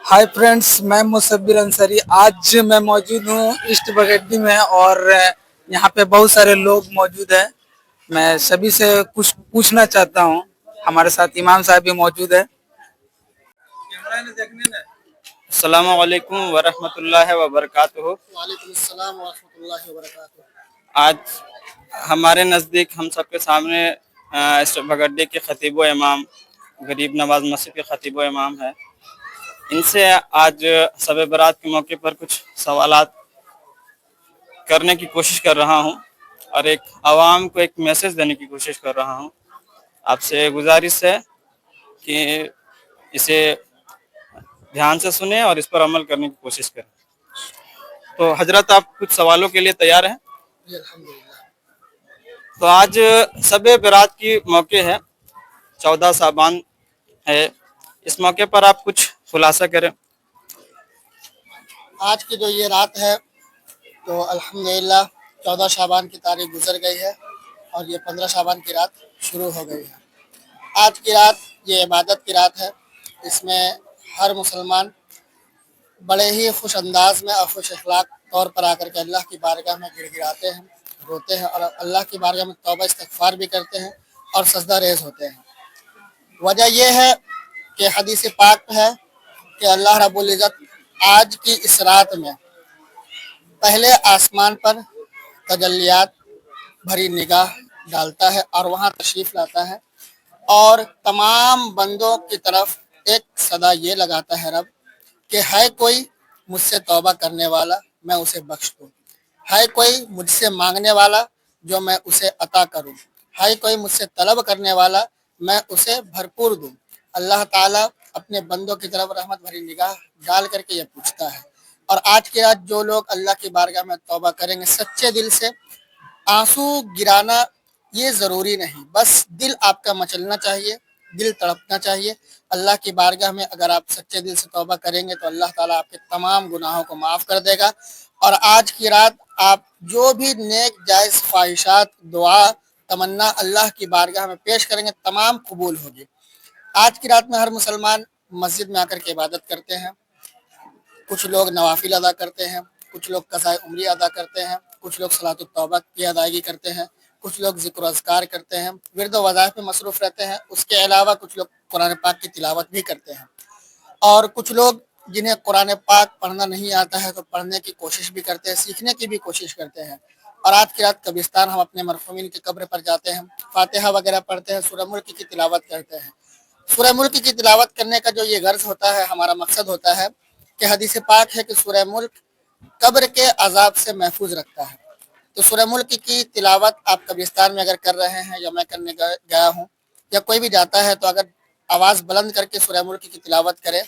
Hi friends, मैं मुसब्बिर अंसारी। आज मैं मौजूद हूँ ईस्ट बगड्डी में और यहाँ पे बहुत सारे लोग मौजूद हैं। मैं सभी से कुछ पूछना चाहता हूँ। हमारे साथ इमाम साहब भी मौजूद है। अस्सलामु अलैकुम वरहमतुल्लाहि वबरकातुहू। वालेकुम अस्सलाम व रहमतुल्लाहि व बरकातुहू। आज हमारे नज़दीक हम सबके सामने इस भगड्डे के खतीब व इमाम गरीब नवाज मस्जिद के खतीब व इमाम है। इनसे आज शब बारात के मौके पर कुछ सवालात करने की कोशिश कर रहा हूँ और एक आवाम को एक मैसेज देने की कोशिश कर रहा हूँ। आपसे गुजारिश है कि इसे ध्यान से सुने और इस पर अमल करने की कोशिश करें। तो हजरत, आप कुछ सवालों के लिए तैयार हैं? जी अल्हम्दुलिल्लाह। तो आज शब बारात की मौके है, 14 साबान है। इस मौके पर आप कुछ खुलासा करें। आज की जो ये रात है तो अल्हम्दुलिल्लाह 14 शाबान की तारीख गुजर गई है और ये 15 शाबान की रात शुरू हो गई है। आज की रात ये इबादत की रात है। इसमें हर मुसलमान बड़े ही खुश अंदाज में और खुश अखलाक तौर पर आकर के अल्लाह की बारगाह में गिड़गिड़ाते हैं, रोते हैं और अल्लाह की बारगाह में तौबा इस्तगफार भी करते हैं और सजदा रेज होते हैं। वजह यह है कि हदीस पाक है कि अल्लाह रब्बुल इज़्ज़त आज की इस रात में पहले आसमान पर तजल्लियात भरी निगाह डालता है और वहाँ तशरीफ़ लाता है और तमाम बंदों की तरफ एक सदा ये लगाता है रब कि है कोई मुझसे तौबा करने वाला, मैं उसे बख्श दूँ। है कोई मुझसे मांगने वाला, जो मैं उसे अता करूँ। है कोई मुझसे तलब करने वाला, मैं उसे भरपूर दूँ। अल्लाह ताला अपने बंदों की तरफ रहमत भरी निगाह डाल करके ये पूछता है। और आज की रात जो लोग अल्लाह की बारगाह में तौबा करेंगे सच्चे दिल से, आंसू गिराना ये ज़रूरी नहीं, बस दिल आपका मचलना चाहिए, दिल तड़पना चाहिए। अल्लाह की बारगाह में अगर आप सच्चे दिल से तौबा करेंगे तो अल्लाह ताला आपके तमाम गुनाहों को माफ़ कर देगा। और आज की रात आप जो भी नेक जायज़ ख्वाहिशात दुआ तमन्ना अल्लाह की बारगाह में पेश करेंगे तमाम कबूल होगी। आज की रात में हर मुसलमान मस्जिद में आकर के इबादत करते हैं। कुछ लोग नवाफिल अदा करते हैं, कुछ लोग कज़ाए उम्री अदा करते हैं, कुछ लोग सलातुत तौबा की अदायगी करते हैं, कुछ लोग ज़िक्र अज़कार करते हैं, विर्द व वज़ाइफ में मसरूफ़ रहते हैं। उसके अलावा कुछ लोग कुरान पाक की तिलावत भी करते हैं और कुछ लोग जिन्हें कुरान पाक पढ़ना नहीं आता है तो पढ़ने की कोशिश भी करते हैं, सीखने की भी कोशिश करते हैं। और आज की रात कब्रिस्तान हम अपने मरहूमीन की कब्र पर जाते हैं, फातिहा वगैरह पढ़ते हैं, सूरह मुल्क की तिलावत करते हैं। सूरह मुल्क की तिलावत करने का जो ये गर्ज होता है, हमारा मकसद होता है कि हदीस पाक है कि सूरह मुल्क कब्र के अजाब से महफूज रखता है। तो सूरह मुल्क की तिलावत आप कब्रिस्तान में अगर कर रहे हैं या मैं करने गया हूँ या कोई भी जाता है तो अगर आवाज़ बुलंद करके सूरह मुल्क की तिलावत करे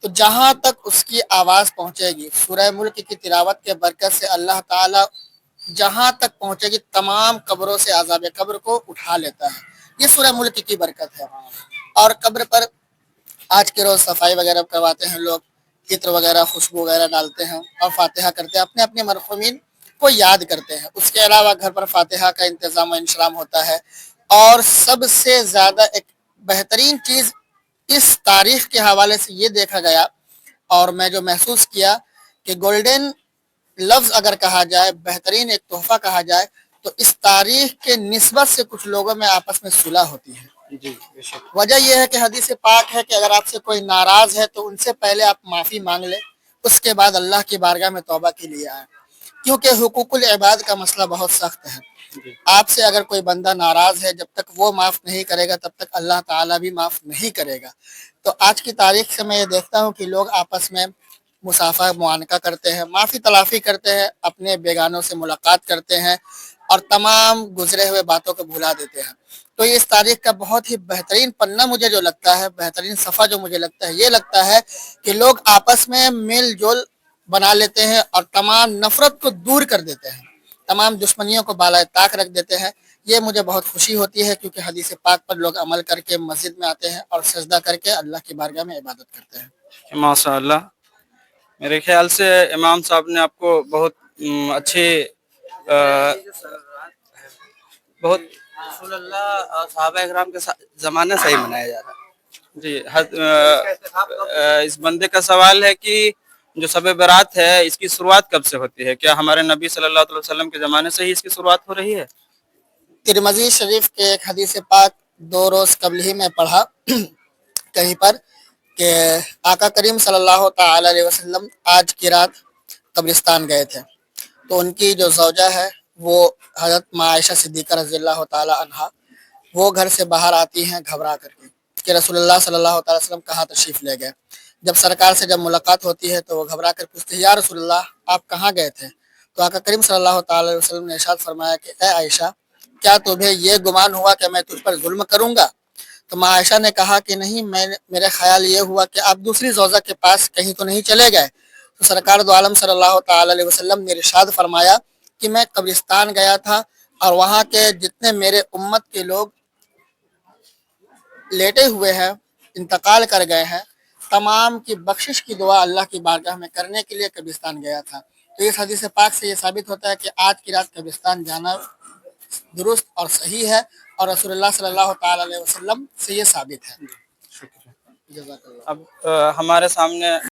तो जहाँ तक उसकी आवाज़ पहुँचेगी सूरह मुल्क की तिलावत के बरकत से अल्लाह ताला जहाँ तक पहुँचेगी तमाम कब्रों से अज़ाब कब्र को उठा लेता है। ये सूरह मुल्क की बरकत है। और कब्र पर आज के रोज़ सफाई वगैरह करवाते हैं लोग, इत्र वगैरह खुशबू वगैरह डालते हैं और फातिहा करते हैं, अपने अपने मरहूमीन को याद करते हैं। उसके अलावा घर पर फातिहा का इंतज़ाम व इंशराम होता है। और सबसे ज़्यादा एक बेहतरीन चीज़ इस तारीख के हवाले से ये देखा गया और मैं जो महसूस किया कि गोल्डन लफ्ज़ अगर कहा जाए, बेहतरीन एक तोहफ़ा कहा जाए तो इस तारीख के निस्बत से कुछ लोगों में आपस में सुलह होती है। जी, वजह यह है कि हदीस पाक है कि अगर आपसे कोई नाराज़ है तो उनसे पहले आप माफ़ी मांग लें, उसके बाद अल्लाह की बारगाह में तौबा के लिए आए, क्योंकि हुकूकुल इबाद का मसला बहुत सख्त है। आपसे अगर कोई बंदा नाराज़ है, जब तक वो माफ़ नहीं करेगा तब तक अल्लाह ताला भी माफ़ नहीं करेगा। तो आज की तारीख से मैं ये देखता हूँ कि लोग आपस में मुसाफा मुआनका करते हैं, माफ़ी तलाफ़ी करते हैं, अपने बेगानों से मुलाकात करते हैं और तमाम गुजरे हुए बातों को भुला देते हैं। तो ये इस तारीख का बहुत ही बेहतरीन पन्ना मुझे जो लगता है, बेहतरीन सफ़ा जो मुझे लगता है, ये लगता है कि लोग आपस में मेल जोल बना लेते हैं और तमाम नफ़रत को दूर कर देते हैं, तमाम दुश्मनियों को बालाए ताक रख देते हैं। ये मुझे बहुत खुशी होती है क्योंकि हदीस पाक पर लोग अमल करके मस्जिद में आते हैं और सजदा करके अल्लाह की बारगाह में इबादत करते हैं। माशाअल्लाह। मेरे ख्याल से इमाम साहब ने आपको बहुत अच्छे बहुत रसूलुल्लाह और सहाबा इकराम के ज़माने से ही मनाया जा रहा है। جی اس بندے کا سوال ہے کہ جو شب برات ہے اس کی شروعات کب سے ہوتی ہے؟ کیا ہمارے نبی صلی اللہ علیہ وسلم کے زمانے سے ہی اس کی شروعات ہو رہی ہے؟ ترمذی شریف کے ایک حدیث پاک 2 روز قبل ہی میں پڑھا کہیں پر کہ آقا کریم صلی اللہ تعالی علیہ وسلم آج کی رات قبرستان گئے تھے، تو ان کی جو زوجہ ہے وہ حضرت عائشہ صدیقہ رضی اللہ تعالی عنہا وہ گھر سے باہر آتی ہیں گھبرا کر کے کہ رسول اللہ صلی اللہ تعالی وسلم کہاں تشریف لے گئے۔ جب سرکار سے جب ملاقات ہوتی ہے تو وہ گھبرا کر پوچھتے ہیں یا رسول اللہ آپ کہاں گئے تھے؟ تو آقا کریم صلی اللہ تعالی علیہ وسلم نے ارشاد فرمایا کہ اے عائشہ کیا تمہیں یہ گمان ہوا کہ میں تجھ پر ظلم کروں گا؟ تو ماں عائشہ نے کہا کہ نہیں، میرے خیال یہ ہوا کہ آپ دوسری زوجہ کے پاس کہیں تو نہیں چلے گئے؟ تو سرکار دو عالم صلی اللہ تعالی علیہ وسلم نے ارشاد فرمایا کہ میں قبرستان گیا تھا اور وہاں کے جتنے میرے امت کے لوگ لیٹے ہوئے ہیں، انتقال کر گئے ہیں، تمام کی بخشش کی دعا اللہ کی بارگاہ میں کرنے کے لیے قبرستان گیا تھا۔ تو اس حدیث پاک سے یہ ثابت ہوتا ہے کہ آج کی رات قبرستان جانا درست اور صحیح ہے، اور رسول اللہ صلی اللہ تعالی علیہ وسلم سے یہ ثابت ہے۔ شکریہ۔ جزاک اللہ۔ اب ہمارے سامنے